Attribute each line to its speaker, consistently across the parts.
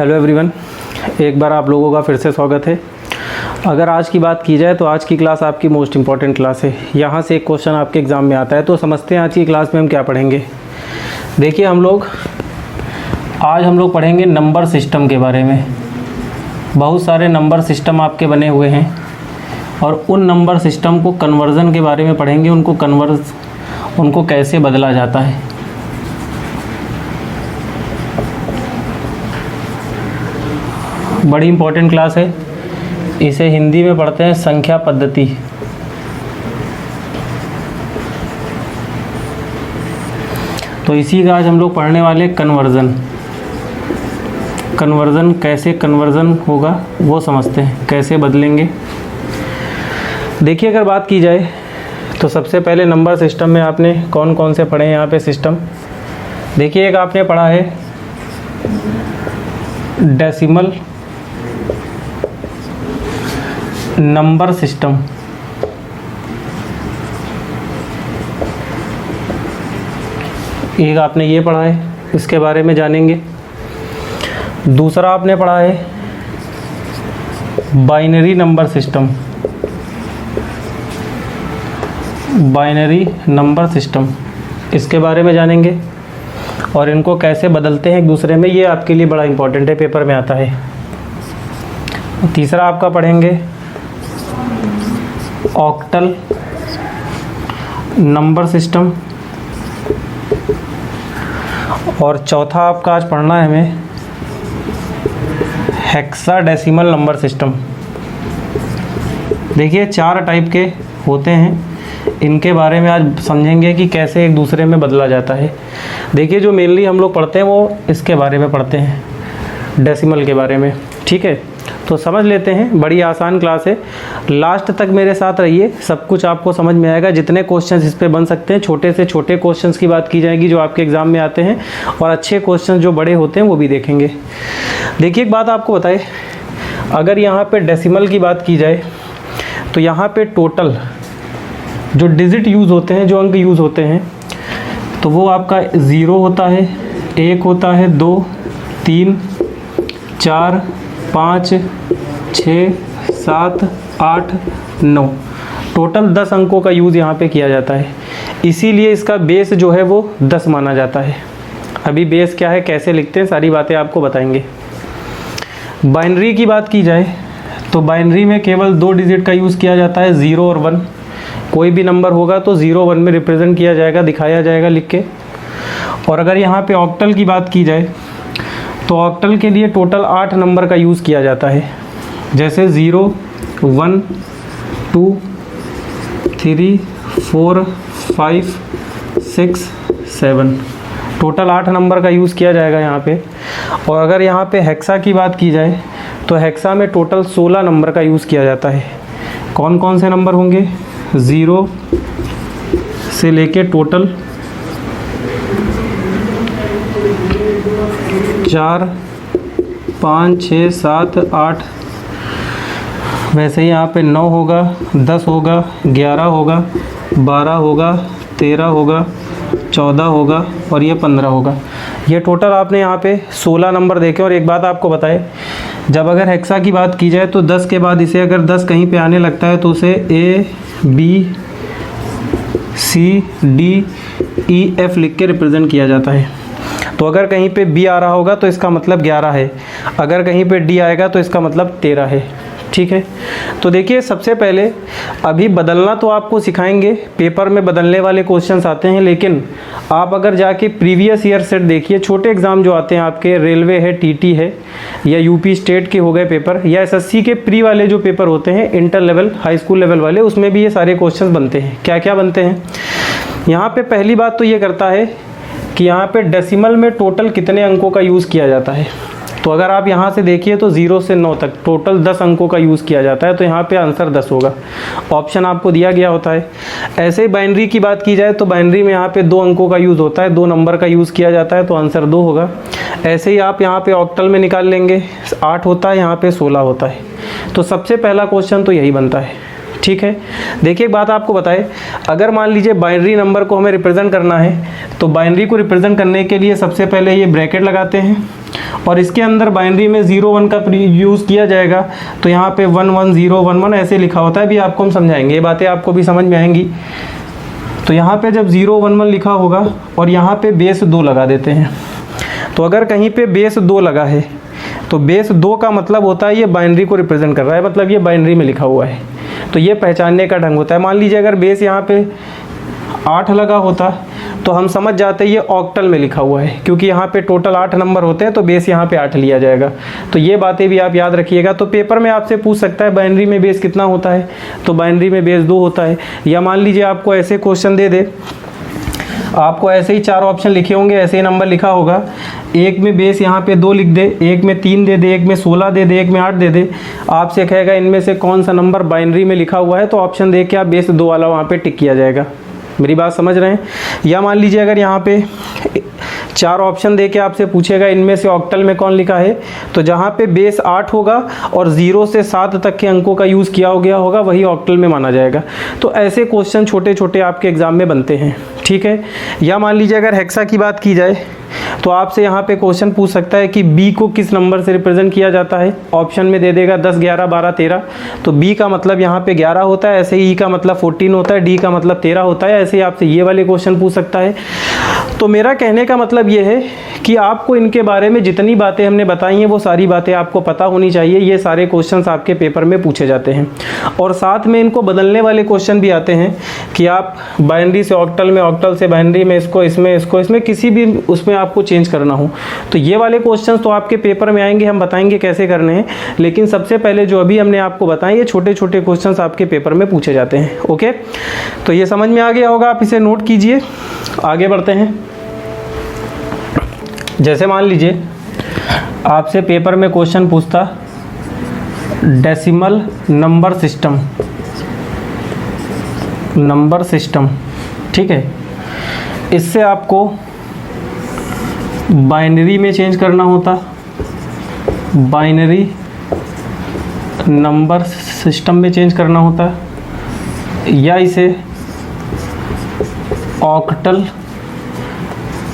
Speaker 1: Hello everyone, एक बार आप लोगों का फिर से स्वागत है। अगर आज की बात की जाए तो आज की क्लास आपकी मोस्ट इम्पॉर्टेंट क्लास है। यहाँ से एक क्वेश्चन आपके एग्ज़ाम में आता है, तो समझते हैं आज की क्लास में हम क्या पढ़ेंगे। देखिए आज हम लोग पढ़ेंगे नंबर सिस्टम के बारे में। बहुत सारे नंबर सिस्टम आपके बने हुए हैं और उन नंबर सिस्टम को कन्वर्ज़न के बारे में पढ़ेंगे, उनको कैसे बदला जाता है। बड़ी इम्पोर्टेंट क्लास है। इसे हिंदी में पढ़ते हैं संख्या पद्धति। तो इसी का आज हम लोग पढ़ने वाले कन्वर्ज़न कैसे कन्वर्ज़न होगा वो समझते हैं, कैसे बदलेंगे। देखिए, अगर बात की जाए तो सबसे पहले नंबर सिस्टम में आपने कौन कौन से पढ़े हैं यहाँ पे सिस्टम। देखिए, एक आपने पढ़ा है डेसिमल नंबर सिस्टम। एक आपने ये पढ़ा है, इसके बारे में जानेंगे। दूसरा आपने पढ़ा है binary number system. Binary number system, इसके बारे में जानेंगे और इनको कैसे बदलते हैं एक दूसरे में। ये आपके लिए बड़ा इम्पोर्टेंट है, पेपर में आता है। तीसरा आपका पढ़ेंगे ऑक्टल नंबर सिस्टम। और चौथा आपका आज पढ़ना है हमें हेक्साडेसिमल नंबर सिस्टम। देखिए, 4 टाइप के होते हैं, इनके बारे में आज समझेंगे कि कैसे एक दूसरे में बदला जाता है। देखिए, जो मेनली हम लोग पढ़ते हैं वो इसके बारे में पढ़ते हैं, डेसिमल के बारे में। ठीक है, तो समझ लेते हैं। बड़ी आसान क्लास है, लास्ट तक मेरे साथ रहिए, सब कुछ आपको समझ में आएगा। जितने क्वेश्चंस इस पे बन सकते हैं, छोटे से छोटे क्वेश्चंस की बात की जाएगी जो आपके एग्ज़ाम में आते हैं, और अच्छे क्वेश्चंस जो बड़े होते हैं वो भी देखेंगे। देखिए, एक बात आपको बताए, अगर यहाँ पे डेसिमल की बात की जाए तो यहाँ पे टोटल जो डिजिट यूज़ होते हैं, जो अंक यूज़ होते हैं, तो वो आपका 0 होता है, 1 होता है, 2, 3, 4, 5, 6, 7, 8, 9। टोटल 10 अंकों का यूज़ यहाँ पे किया जाता है। इसीलिए इसका बेस जो है वो 10 माना जाता है। अभी बेस क्या है, कैसे लिखते हैं, सारी बातें आपको बताएंगे। बाइनरी की बात की जाए तो बाइनरी में केवल 2 डिजिट का यूज़ किया जाता है, 0 और 1। कोई भी नंबर होगा तो 0, 1 में रिप्रेजेंट किया जाएगा, दिखाया जाएगा लिख के। और अगर यहाँ पे ऑक्टल की बात की जाए तो ऑक्टल के लिए टोटल 8 नंबर का यूज़ किया जाता है, जैसे 0, 1, 2, 3, 4, 5, 6, 7। टोटल 8 नंबर का यूज़ किया जाएगा यहाँ पे। और अगर यहाँ पे हेक्सा की बात की जाए तो हेक्सा में टोटल 16 नंबर का यूज़ किया जाता है। कौन कौन से नंबर होंगे, 0 से लेके टोटल 4, 5, 6, 7, 8। वैसे ही यहाँ पे 9 होगा, 10 होगा, 11 होगा, 12 होगा, 13 होगा, 14 होगा और ये 15 होगा। ये टोटल आपने यहाँ पे 16 नंबर देखे। और एक बात आपको बताए, जब अगर हेक्सा की बात की जाए तो 10 के बाद इसे अगर 10 कहीं पे आने लगता है तो उसे A, B, C, D, E, F लिख के रिप्रेजेंट किया जाता है। तो अगर कहीं पे B आ रहा होगा तो इसका मतलब 11 है, अगर कहीं पे D आएगा तो इसका मतलब 13 है। ठीक है, तो देखिए, सबसे पहले अभी बदलना तो आपको सिखाएंगे, पेपर में बदलने वाले क्वेश्चंस आते हैं। लेकिन आप अगर जाके प्रीवियस ईयर सेट देखिए, छोटे एग्ज़ाम जो आते हैं आपके, रेलवे है, TT है, या यूपी स्टेट के हो गए पेपर, या SSC के प्री वाले जो पेपर होते हैं, inter level, high school level वाले, उसमें भी ये सारे क्वेश्चन बनते हैं। क्या क्या बनते हैं यहाँ पे? पहली बात तो ये करता है कि यहाँ पे डेसिमल में टोटल कितने अंकों का यूज़ किया जाता है। तो अगर आप यहाँ से देखिए तो 0 से 9 तक टोटल 10 अंकों का यूज़ किया जाता है, तो यहाँ पे आंसर 10 होगा। ऑप्शन आपको दिया गया होता है। ऐसे ही बाइनरी की बात की जाए तो बाइनरी में यहाँ पे 2 अंकों का यूज़ होता है, 2 नंबर का यूज़ किया जाता है, तो आंसर 2 होगा। ऐसे ही आप यहाँ पे ऑक्टल में निकाल लेंगे, 8 होता है, यहाँ पे 16 होता है। तो सबसे पहला क्वेश्चन तो यही बनता है। ठीक है। देखिए एक बात आपको बताए, अगर मान लीजिए बाइनरी नंबर को हमें रिप्रेजेंट करना है तो बाइनरी को रिप्रेजेंट करने के लिए सबसे पहले ये ब्रैकेट लगाते हैं और इसके अंदर बाइनरी में 0 1 का यूज़ किया जाएगा। तो यहाँ पे 1 1 0 1 1 ऐसे लिखा होता है, भी आपको हम समझाएंगे, ये बातें आपको भी समझ में आएंगी। तो यहाँ पे जब 0 1 1 लिखा होगा और यहाँ पे बेस 2 लगा देते हैं, तो अगर कहीं पे बेस 2 लगा है तो बेस 2 का मतलब होता है ये बाइनरी को रिप्रेजेंट कर रहा है, मतलब ये बाइनरी में लिखा हुआ है। तो ये पहचानने का ढंग होता है। मान लीजिए अगर बेस यहाँ पे 8 लगा होता तो हम समझ जाते ये ऑक्टल में लिखा हुआ है, क्योंकि यहाँ पे टोटल 8 नंबर होते हैं तो बेस यहाँ पे 8 लिया जाएगा। तो ये बातें भी आप याद रखिएगा। तो पेपर में आपसे पूछ सकता है बाइनरी में बेस कितना होता है, तो बाइनरी में बेस 2 होता है। या मान लीजिए आपको ऐसे क्वेश्चन दे दे, आपको ऐसे ही 4 ऑप्शन लिखे होंगे, ऐसे ही नंबर लिखा होगा, एक में बेस यहाँ पे 2 लिख दे, एक में 3 दे दे, एक में 16 दे दे, एक में 8 दे दे, आपसे कहेगा इनमें से कौन सा नंबर बाइनरी में लिखा हुआ है, तो ऑप्शन देख के आप बेस 2 वाला वहाँ पे टिक किया जाएगा। मेरी बात समझ रहे हैं। या मान लीजिए अगर यहाँ पे 4 ऑप्शन दे के आपसे पूछेगा इनमें से ऑक्टल में कौन लिखा है, तो जहाँ पे बेस 8 होगा और 0 से 7 तक के अंकों का यूज़ किया गया होगा वही ऑक्टल में माना जाएगा। तो ऐसे क्वेश्चन छोटे छोटे आपके एग्जाम में बनते हैं, ठीक है। या मान लीजिए अगर हेक्सा की बात की जाए तो आपसे यहाँ पे क्वेश्चन पूछ सकता है कि बी को किस नंबर से रिप्रेजेंट किया जाता है। ऑप्शन में दे देगा 10 11 12 13, तो बी का मतलब यहाँ पे 11 होता है, ऐसे ही ई का मतलब 14 होता है, डी का मतलब 13 होता है। ऐसे ही आपसे ये वाले क्वेश्चन पूछ सकता है। तो मेरा कहने का मतलब ये है कि आपको इनके बारे में जितनी बातें हमने बताई हैं वो सारी बातें आपको पता होनी चाहिए। ये सारे क्वेश्चंस आपके पेपर में पूछे जाते हैं और साथ में इनको बदलने वाले क्वेश्चन भी आते हैं कि आप बाइनरी से ऑक्टल में, ऑक्टल से बाइनरी में, इसको इसमें किसी भी उसमें आपको चेंज करना हो तो ये वाले क्वेश्चंस तो आपके पेपर में आएंगे, हम बताएंगे कैसे करने हैं। लेकिन सबसे पहले जो अभी हमने आपको बताए ये छोटे छोटे क्वेश्चंस आपके पेपर में पूछे जाते हैं। ओके, तो ये समझ में आ गया होगा, आप इसे नोट कीजिए। आगे बढ़ते हैं। जैसे मान लीजिए आपसे पेपर में क्वेश्चन पूछता डेसिमल नंबर सिस्टम, ठीक है। इससे आपको बाइनरी में चेंज करना होता, बाइनरी नंबर सिस्टम में चेंज करना होता, या इसे ऑक्टल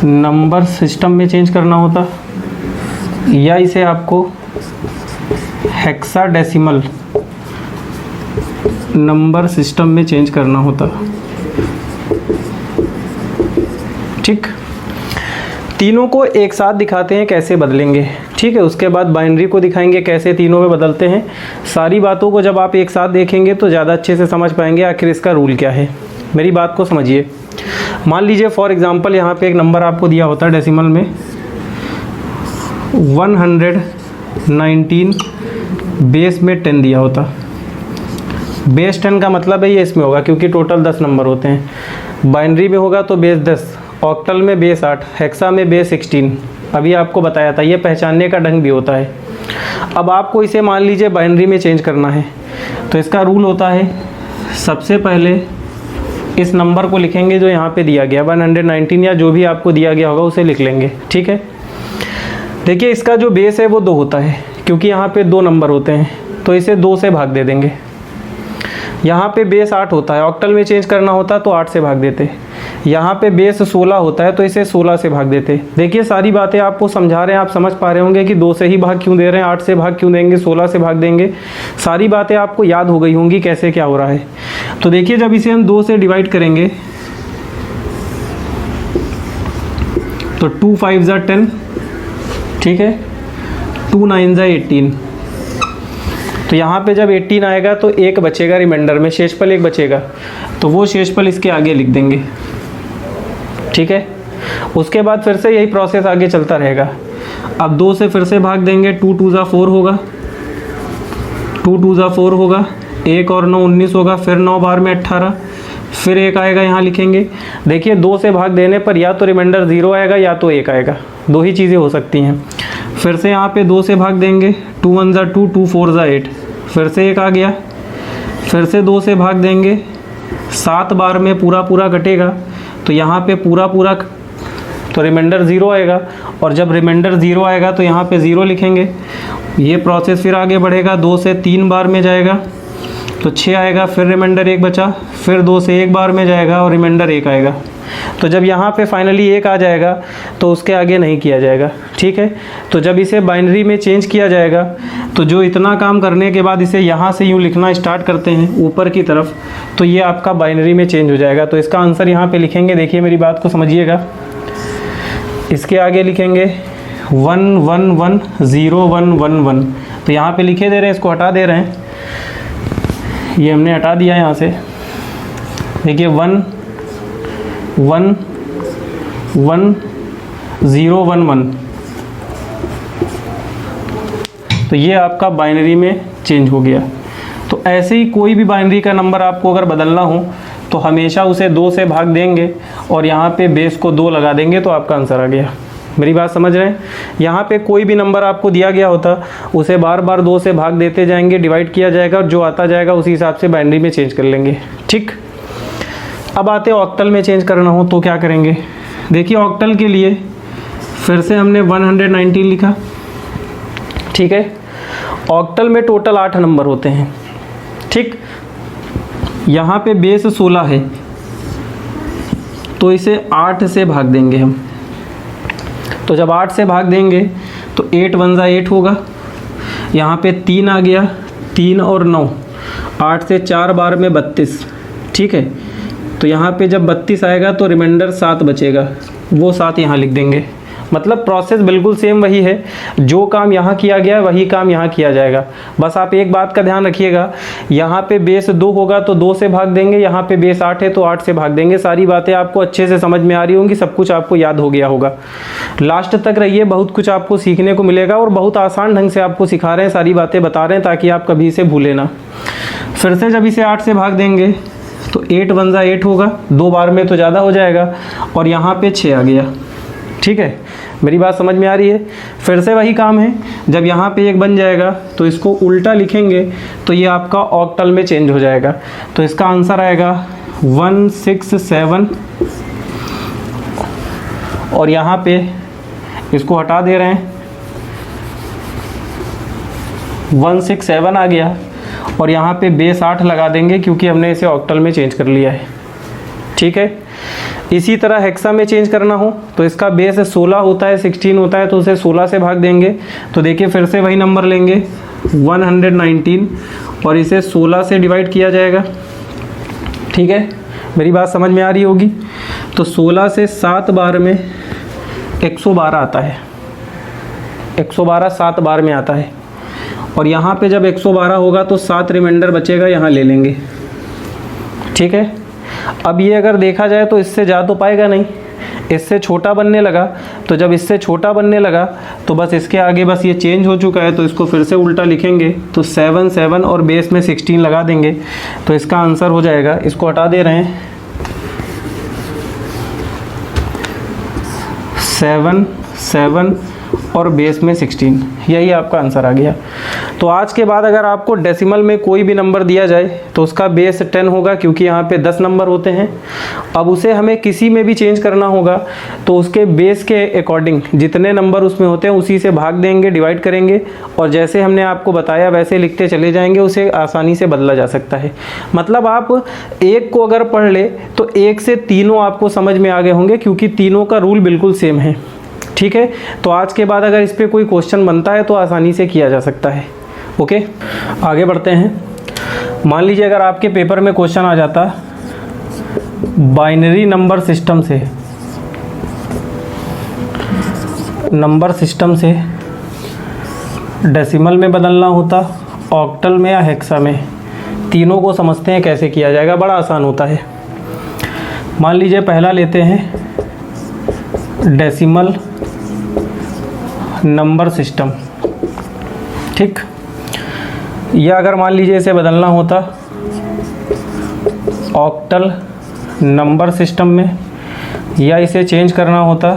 Speaker 1: नंबर सिस्टम में चेंज करना होता, या इसे आपको हेक्साडेसिमल नंबर सिस्टम में चेंज करना होता, ठीक। तीनों को एक साथ दिखाते हैं कैसे बदलेंगे, ठीक है। उसके बाद बाइनरी को दिखाएंगे कैसे तीनों में बदलते हैं। सारी बातों को जब आप एक साथ देखेंगे तो ज़्यादा अच्छे से समझ पाएंगे आखिर इसका रूल क्या है। मेरी बात को समझिए। मान लीजिए फॉर एग्जांपल यहाँ पे एक नंबर आपको दिया होता है डेसिमल में 119, बेस में 10 दिया होता। बेस 10 का मतलब है ये इसमें होगा क्योंकि टोटल 10 नंबर होते हैं। बाइनरी में होगा तो बेस 10, ऑक्टल में बेस 8, हेक्सा में बेस 16। अभी आपको बताया था, ये पहचानने का ढंग भी होता है। अब आपको इसे मान लीजिए बाइनरी में चेंज करना है तो इसका रूल होता है, सबसे पहले इस नंबर को लिखेंगे जो यहाँ पे दिया गया 119 या जो भी आपको दिया गया होगा उसे लिख लेंगे, ठीक है। देखिए इसका जो बेस है वो 2 होता है क्योंकि यहाँ पे 2 नंबर होते हैं तो इसे 2 से भाग दे देंगे। यहाँ पे बेस 8 होता है, ऑक्टल में चेंज करना होता तो 8 से भाग देते। यहाँ पे बेस 16 होता है तो इसे 16 से भाग देते। देखिए सारी बातें आपको समझा रहे हैं, आप समझ पा रहे होंगे कि 2 से ही भाग क्यों दे रहे हैं, 8 से भाग क्यों देंगे, 16 से भाग देंगे। सारी बातें आपको याद हो गई होंगी कैसे क्या हो रहा है। तो देखिए जब इसे हम 2 से डिवाइड करेंगे तो 2 5 ज़ा 10, ठीक है, 2 9 ज़ा 18। तो यहाँ पे जब 18 आएगा तो 1 बचेगा रिमाइंडर में, शेषफल 1 बचेगा तो वो शेषफल इसके आगे लिख देंगे, ठीक है। उसके बाद फिर से यही प्रोसेस आगे चलता रहेगा। अब 2 से फिर से भाग देंगे, 2 2 ज़ा 4 होगा, 2 2 ज़ा 4 होगा, 1 और 9 19 होगा, फिर 9 बार में 18, फिर 1 आएगा, यहाँ लिखेंगे। देखिए 2 से भाग देने पर या तो रिमाइंडर 0 आएगा या तो 1 आएगा, 2 ही चीज़ें हो सकती हैं। फिर से यहाँ पे 2 से भाग देंगे, 2 1 ज़ा 2, 2 4 ज़ा 8, फिर से 1 आ गया। फिर से 2 से भाग देंगे, 7 बार में पूरा कटेगा तो यहाँ पे पूरा तो रिमाइंडर 0 आएगा, और जब रिमाइंडर 0 आएगा तो यहाँ पे 0 लिखेंगे। ये प्रोसेस फिर आगे बढ़ेगा, 2 से 3 बार में जाएगा, तो 6 आएगा, फिर रिमाइंडर 1 बचा, फिर 2 से 1 बार में जाएगा और रिमाइंडर 1 आएगा। तो जब यहाँ पे फाइनली 1 आ जाएगा तो उसके आगे नहीं किया जाएगा, ठीक है। तो जब इसे बाइनरी में चेंज किया जाएगा तो जो इतना काम करने के बाद इसे यहाँ से यूँ लिखना स्टार्ट करते हैं ऊपर की तरफ, तो ये आपका बाइनरी में चेंज हो जाएगा। तो इसका आंसर यहाँ पे लिखेंगे, देखिए मेरी बात को समझिएगा। इसके आगे लिखेंगे 1 1 1 0 1 1 1। तो यहाँ पे लिखे दे रहे हैं, इसको हटा दे रहे हैं, ये हमने हटा दिया यहाँ से। देखिए 1 1 1 0 1 1। तो ये आपका बाइनरी में चेंज हो गया। तो ऐसे ही कोई भी बाइनरी का नंबर आपको अगर बदलना हो तो हमेशा उसे 2 से भाग देंगे और यहाँ पे बेस को 2 लगा देंगे, तो आपका आंसर आ गया। मेरी बात समझ रहे हैं। यहाँ पे कोई भी नंबर आपको दिया गया होता उसे बार बार 2 से भाग देते जाएंगे, डिवाइड किया जाएगा और जो आता जाएगा उसी हिसाब से बाइनरी में चेंज कर लेंगे, ठीक। अब आते हैं ऑक्टल में चेंज करना हो तो क्या करेंगे। देखिए ऑक्टल के लिए फिर से हमने 119 लिखा, ठीक है। ऑक्टल में टोटल 8 नंबर होते हैं, ठीक। यहाँ पे बेस 16 है तो इसे 8 से भाग देंगे हम। तो जब 8 से भाग देंगे तो 8 1 8 होगा, यहाँ पे 3 आ गया, 3 और 9, 8 से 4 बार में 32, ठीक है। तो यहाँ पे जब 32 आएगा तो रिमाइंडर 7 बचेगा, वो 7 यहाँ लिख देंगे। मतलब प्रोसेस बिल्कुल सेम वही है, जो काम यहाँ किया गया है वही काम यहाँ किया जाएगा। बस आप एक बात का ध्यान रखिएगा, यहाँ पे बेस 2 होगा तो 2 से भाग देंगे, यहाँ पे बेस 8 है तो 8 से भाग देंगे। सारी बातें आपको अच्छे से समझ में आ रही होंगी, सब कुछ आपको याद हो गया होगा। लास्ट तक रहिए, बहुत कुछ आपको सीखने को मिलेगा और बहुत आसान ढंग से आपको सिखा रहे हैं, सारी बातें बता रहे हैं ताकि आप कभी इसे भूलें ना। फिर से जब इसे 8 से भाग देंगे तो 8 1 8 होगा, 2 बार में तो ज़्यादा हो जाएगा और यहाँ पे 6 आ गया, ठीक है। मेरी बात समझ में आ रही है। फिर से वही काम है, जब यहाँ पे 1 बन जाएगा तो इसको उल्टा लिखेंगे तो ये आपका ऑक्टल में चेंज हो जाएगा। तो इसका आंसर आएगा 167 और यहाँ पे इसको हटा दे रहे हैं, 167 आ गया और यहाँ पे बेस 8 लगा देंगे क्योंकि हमने इसे ऑक्टल में चेंज कर लिया है, ठीक है। इसी तरह हेक्सा में चेंज करना हो तो इसका बेस 16 होता है, 16 होता है तो उसे 16 से भाग देंगे। तो देखिए फिर से वही नंबर लेंगे 119 और इसे 16 से डिवाइड किया जाएगा, ठीक है। मेरी बात समझ में आ रही होगी। तो 16 से 7 बार में 112 आता है, 112 7 बार में आता है और यहाँ पे जब 112 होगा तो 7 रिमाइंडर बचेगा, यहाँ ले लेंगे, ठीक है। अब ये अगर देखा जाए तो इससे जा तो पाएगा नहीं, इससे छोटा बनने लगा। तो जब इससे छोटा बनने लगा तो बस इसके आगे बस ये चेंज हो चुका है तो इसको फिर से उल्टा लिखेंगे तो 7 7 और बेस में 16 लगा देंगे तो इसका आंसर हो जाएगा। इसको हटा दे रहे हैं, 7 7 और बेस में 16, यही आपका आंसर आ गया। तो आज के बाद अगर आपको डेसिमल में कोई भी नंबर दिया जाए तो उसका बेस 10 होगा क्योंकि यहाँ पे 10 नंबर होते हैं। अब उसे हमें किसी में भी चेंज करना होगा तो उसके बेस के अकॉर्डिंग जितने नंबर उसमें होते हैं उसी से भाग देंगे, डिवाइड करेंगे और जैसे हमने आपको बताया वैसे लिखते चले जाएंगे, उसे आसानी से बदला जा सकता है। मतलब आप 1 को अगर पढ़ ले तो 1 से तीनों आपको समझ में आ गए होंगे क्योंकि तीनों का रूल बिल्कुल सेम है, ठीक है। तो आज के बाद अगर इस पर कोई क्वेश्चन बनता है तो आसानी से किया जा सकता है। ओके, आगे बढ़ते हैं। मान लीजिए अगर आपके पेपर में क्वेश्चन आ जाता बाइनरी नंबर सिस्टम से, डेसिमल में बदलना होता, ऑक्टल में या हेक्सा में, तीनों को समझते हैं कैसे किया जाएगा, बड़ा आसान होता है। मान लीजिए पहला लेते हैं डेसिमल नंबर सिस्टम, ठीक। या अगर मान लीजिए इसे बदलना होता ऑक्टल नंबर सिस्टम में, या इसे चेंज करना होता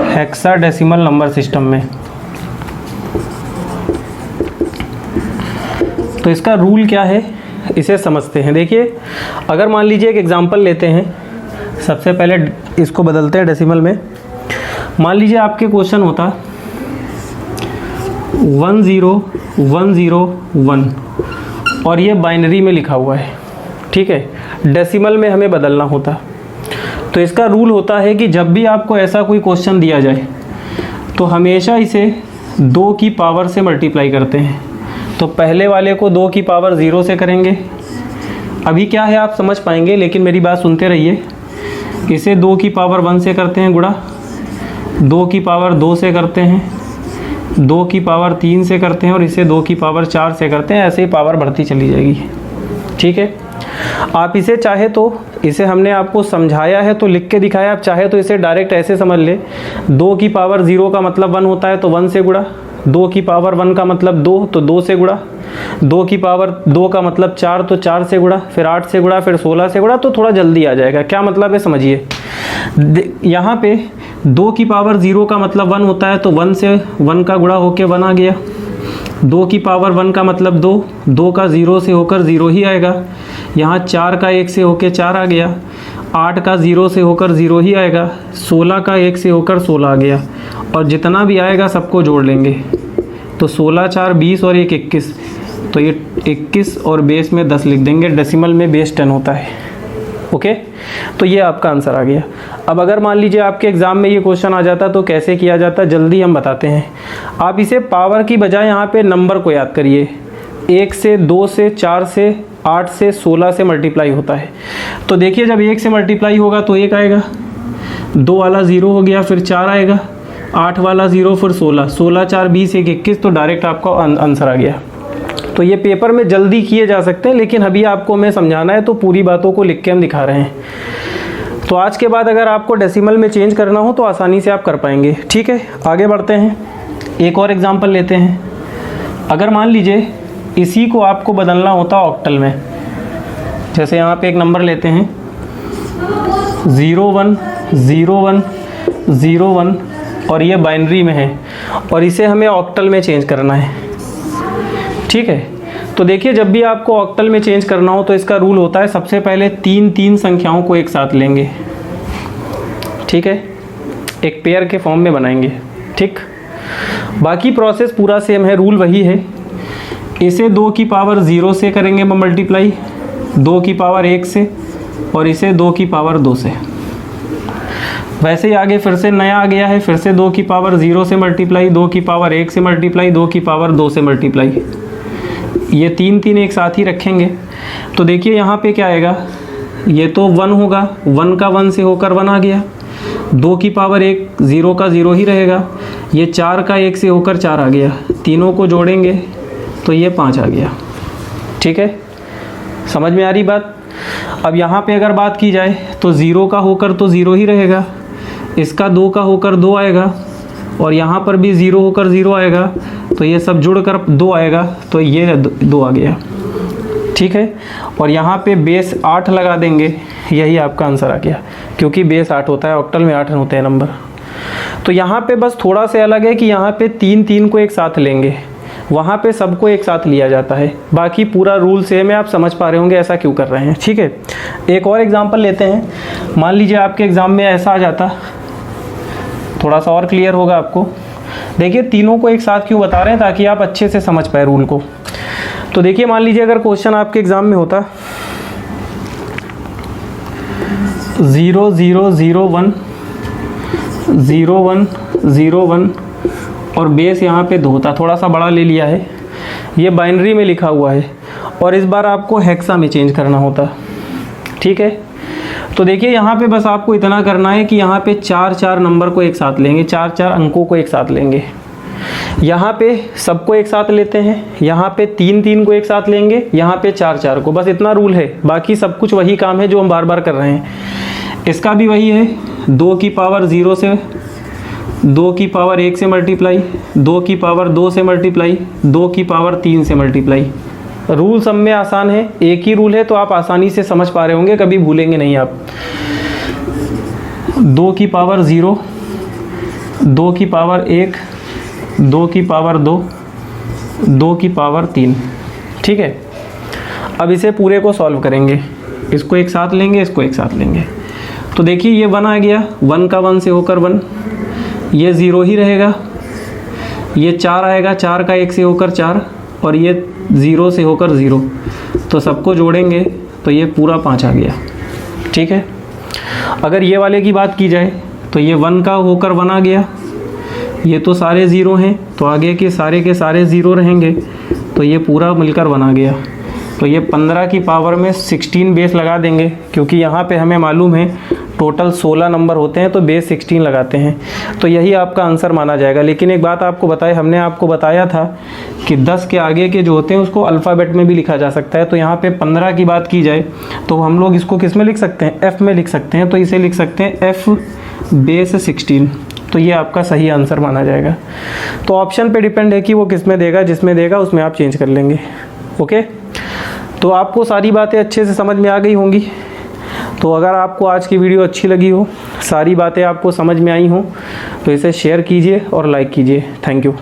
Speaker 1: हेक्साडेसिमल नंबर सिस्टम में। तो इसका रूल क्या है इसे समझते हैं। देखिए अगर मान लीजिए एक एग्जांपल लेते हैं, सबसे पहले इसको बदलते हैं डेसिमल में। मान लीजिए आपके क्वेश्चन होता 10101 और ये बाइनरी में लिखा हुआ है, ठीक है, डेसिमल में हमें बदलना होता। तो इसका रूल होता है कि जब भी आपको ऐसा कोई क्वेश्चन दिया जाए तो हमेशा इसे 2 की पावर से मल्टीप्लाई करते हैं। तो पहले वाले को 2 की पावर 0 से करेंगे, अभी क्या है आप समझ पाएंगे, लेकिन मेरी बात सुनते रहिए। इसे 2 की पावर 1 से करते हैं गुणा, 2 की पावर 2 से करते हैं, 2 की पावर 3 से करते हैं और इसे 2 की पावर 4 से करते हैं। ऐसे ही पावर बढ़ती चली जाएगी, ठीक है। आप इसे चाहे तो, इसे हमने आपको समझाया है तो लिख के दिखाया, आप चाहे तो इसे डायरेक्ट ऐसे समझ ले, 2 की पावर 0 का मतलब 1 होता है तो 1 से गुणा, 2 की पावर 1 का मतलब 2 तो 2 से गुणा, 2 की पावर 2 का मतलब 4 तो 4 से गुणा, फिर 8 से गुणा, फिर 16 से गुणा। तो थोड़ा जल्दी आ जाएगा। क्या मतलब है समझिए, यहाँ पे 2 की पावर 0 का मतलब 1 होता है तो 1 से 1 का गुणा होके 1 आ गया। 2 की पावर 1 का मतलब 2, 2 का 0 से होकर 0 ही आएगा। यहाँ 4 का 1 से होकर 4 आ गया, 8 का 0 से होकर 0 ही आएगा, 16 का 1 से होकर 16 आ गया। और जितना भी आएगा सबको जोड़ लेंगे तो 16 4 20 और 1 21, तो ये 21 और बेस में 10 लिख देंगे। डेसिमल में बेस 10 होता है, ओके। तो ये आपका आंसर आ गया। अब अगर मान लीजिए आपके एग्ज़ाम में ये क्वेश्चन आ जाता तो कैसे किया जाता, जल्दी हम बताते हैं। आप इसे पावर की बजाय यहाँ पे नंबर को याद करिए। 1 से 2 से 4 से 8 से 16 से मल्टीप्लाई होता है। तो देखिए जब 1 से मल्टीप्लाई होगा तो 1 आएगा, 2 वाला 0 हो गया, फिर 4 आएगा, 8 वाला 0, फिर 16, 16 4 20 1 21, तो डायरेक्ट आपका आंसर आ गया। तो ये पेपर में जल्दी किए जा सकते हैं, लेकिन अभी आपको मैं समझाना है तो पूरी बातों को लिख के हम दिखा रहे हैं। तो आज के बाद अगर आपको डेसिमल में चेंज करना हो तो आसानी से आप कर पाएंगे, ठीक है। आगे बढ़ते हैं, एक और एग्जांपल लेते हैं। अगर मान लीजिए इसी को आपको बदलना होता ऑक्टल में, जैसे यहाँ पे एक नंबर लेते हैं 0 1 0 1 0 1 और ये बाइनरी में है और इसे हमें ऑक्टल में चेंज करना है, ठीक है। तो देखिए जब भी आपको ऑक्टल में चेंज करना हो तो इसका रूल होता है, सबसे पहले 3 संख्याओं को एक साथ लेंगे, ठीक है, एक पेयर के फॉर्म में बनाएंगे, ठीक। बाकी प्रोसेस पूरा सेम है, रूल वही है। इसे 2 की पावर 0 से करेंगे मल्टीप्लाई, 2 की पावर 1 से, और इसे 2 की पावर 2 से। वैसे ही आगे फिर से नया आ गया है, फिर से 2 की पावर 0 से मल्टीप्लाई, 2 की पावर 1 से मल्टीप्लाई, 2 की पावर 2 से मल्टीप्लाई। ये 3 एक साथ ही रखेंगे। तो देखिए यहाँ पे क्या आएगा, ये तो 1 होगा, 1 का 1 से होकर 1 आ गया, 2 की पावर 1, 0 का 0 ही रहेगा, ये 4 का 1 से होकर 4 आ गया, तीनों को जोड़ेंगे तो ये 5 आ गया, ठीक है। समझ में आ रही बात। अब यहाँ पे अगर बात की जाए तो 0 का होकर तो 0 ही रहेगा, इसका 2 का होकर 2 आएगा, और यहाँ पर भी 0 होकर 0 आएगा, तो ये सब जुड़कर 2 आएगा, तो ये 2 आ गया, ठीक है। और यहाँ पे बेस 8 लगा देंगे, यही आपका आंसर आ गया, क्योंकि बेस 8 होता है, ऑक्टल में 8 होते हैं नंबर। तो यहाँ पे बस थोड़ा सा अलग है कि यहाँ पे 3 को एक साथ लेंगे, वहाँ पे सबको एक साथ लिया जाता है। बाकी पूरा रूल सेम है, आप समझ पा रहे होंगे ऐसा क्यों कर रहे हैं, ठीक है। एक और एग्जांपल लेते हैं। मान लीजिए आपके एग्ज़ाम में ऐसा आ जाता, थोड़ा सा और क्लियर होगा आपको। देखिए तीनों को एक साथ क्यों बता रहे हैं, ताकि आप अच्छे से समझ पाए रूल को। तो देखिए मान लीजिए अगर क्वेश्चन आपके एग्ज़ाम में होता 0 0 0 1 0 1 0 1 और बेस यहाँ पे 2 होता, थोड़ा सा बड़ा ले लिया है, ये बाइनरी में लिखा हुआ है, और इस बार आपको हेक्सा में चेंज करना होता, ठीक है। तो देखिए यहाँ पे बस आपको इतना करना है कि यहाँ पे 4 नंबर को एक साथ लेंगे, 4 अंकों को एक साथ लेंगे। यहाँ पे सबको एक साथ लेते हैं, यहाँ पे 3 को एक साथ लेंगे, यहाँ पे 4 को, बस इतना रूल है। बाकी सब कुछ वही काम है जो हम बार बार कर रहे हैं। इसका भी वही है, 2 की पावर 0 से, 2 की पावर 1 से मल्टीप्लाई, 2 की पावर 2 से मल्टीप्लाई, 2 की पावर 3 से मल्टीप्लाई। रूल सब में आसान है, एक ही रूल है, तो आप आसानी से समझ पा रहे होंगे, कभी भूलेंगे नहीं आप। 2 की पावर 0, 2 की पावर 1, 2 की पावर 2, 2 की पावर 3, ठीक है। अब इसे पूरे को सॉल्व करेंगे, इसको एक साथ लेंगे, इसको एक साथ लेंगे। तो देखिए ये 1 आ गया, 1 का 1 से होकर 1, ये 0 ही रहेगा, ये 4 आएगा, 4 का 1 से होकर 4, और ये 0 से होकर 0, तो सबको जोड़ेंगे तो ये पूरा 5 आ गया। ठीक है, अगर ये वाले की बात की जाए तो ये 1 का होकर 1 आ गया, ये तो सारे 0 हैं तो आगे के सारे 0 रहेंगे, तो ये पूरा मिलकर 1 आ गया। तो ये 15 की पावर में 16 बेस लगा देंगे, क्योंकि यहाँ पे हमें मालूम है टोटल 16 नंबर होते हैं तो बेस 16 लगाते हैं, तो यही आपका आंसर माना जाएगा। लेकिन एक बात आपको बताए, हमने आपको बताया था कि 10 के आगे के जो होते हैं उसको अल्फ़ाबेट में भी लिखा जा सकता है। तो यहाँ पे 15 की बात की जाए तो हम लोग इसको किस में लिख सकते हैं, F में लिख सकते हैं। तो इसे लिख सकते हैं F बेस 16, तो ये आपका सही आंसर माना जाएगा। तो ऑप्शन पे डिपेंड है कि वो किस में देगा, जिसमें देगा उसमें आप चेंज कर लेंगे। ओके, तो आपको सारी बातें अच्छे से समझ में आ गई होंगी। तो अगर आपको आज की वीडियो अच्छी लगी हो, सारी बातें आपको समझ में आई हो, तो इसे शेयर कीजिए और लाइक कीजिए। Thank you.